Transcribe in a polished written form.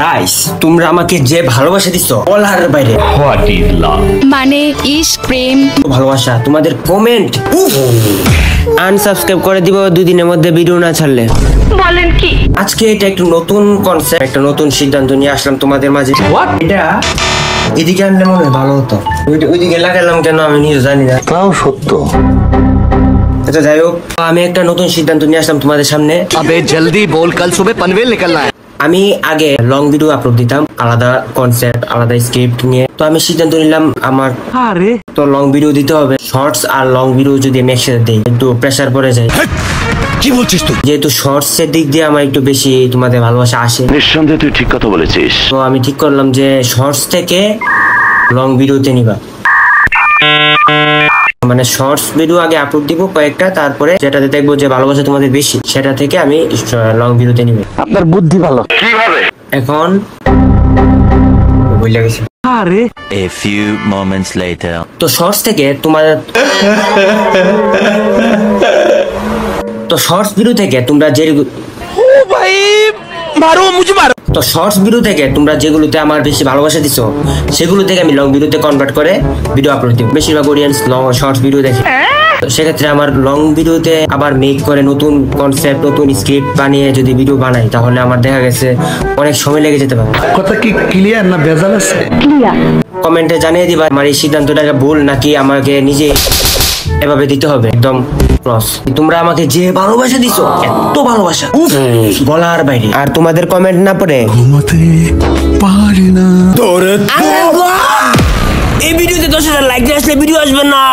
Guys, তোমরা আমাকে যে ভালোবাসা দিছো বলার বাইরে। What is love? মানে ইশক, প্রেম, ভালোবাসা, তোমাদের কমেন্ট আনসাবস্ক্রাইব করে দিব 2 দিনের মধ্যে ভিডিও না ছাড়লে। বলেন কি? আজকে এটা একটু নতুন কনসেপ্ট, একটা নতুন সিদ্ধান্ত নিয়ে আসলাম তোমাদের মাঝে। এটা এদিকে আনলে মনে হয় ভালো হতো, ওইদিকে লাগালাম কেন আমি নিজে জানি না। তাও সত্য। আচ্ছা যাই হোক, আমি একটা নতুন সিদ্ধান্ত নিয়ে আসলাম তোমাদের সামনে। अबे जल्दी बोल, कल सुबह पनवेल निकलना है। আমি আগে লং ভিডিও আপলোড দিতাম, আলাদা কনসেপ্ট আলাদা স্ক্রিপ্ট নিয়ে। তো আমি সিদ্ধান্ত নিলাম আমার তো লং ভিডিও দিতে হবে। শর্টস আর লং ভিডিও যদি আমি একসাথে দিই একটু প্রেসার পড়ে যায়। কি বলছিস তুই? যেহেতু শর্টস এর দিক দিয়ে আমার একটু বেশি তোমাদের ভালোবাসা আসে, নিঃসন্দেহে তুই ঠিক কথা বলেছিস। তো আমি ঠিক করলাম যে শর্টস থেকে লং ভিডিওতে নিবা। মানে শর্টস ভিডিও আগে আপলোড দিব কয়েকটা, তারপরে যেটাতে দেখবো যে ভালোবাসা তোমাদের বেশি সেটা থেকে আমি লং ভিডিওতে নিব। আপনার বুদ্ধি ভালো। কিভাবে? এখন বুঝলে গেছে। A few moments later. তো শর্টস থেকে তোমার তো শর্টস ভিডিও থেকে তোমরা যে তো শর্টস ভিডিও থেকে তোমরা যেগুলোতে আমার বেশি ভালোবাসা দিছো সেগুলো থেকে আমি লং ভিডিওতে কনভার্ট করে ভিডিও আপলোড দিব। বেশিরভাগ অডিয়েন্স লং শর্টস ভিডিও দেখে, তো সেক্ষেত্রে আমার লং ভিডিওতে আবার মেক করে নতুন কনসেপ্ট নতুন স্ক্রিপ্ট বানিয়ে যদি ভিডিও বানাই তাহলে আমার দেখা গেছে অনেক সময় লেগে যেতে পারে। কথা কি ক্লিয়ার না ভেজাল আছে? কমেন্টে জানিয়ে দিবা আমার এই সিদ্ধান্তটাকে ভুল নাকি আমাকে নিজে এভাবে দিতে হবে একদম ক্লস। তোমরা আমাকে যে ভালোবাসা দিছো, এত ভালোবাসা বলার বাইরে। আর তোমাদের কমেন্ট না পড়ে ঘুমাতে পারি না। এই ভিডিওতে 10,000 লাইক দিয়ে আসলে ভিডিও আসবে না।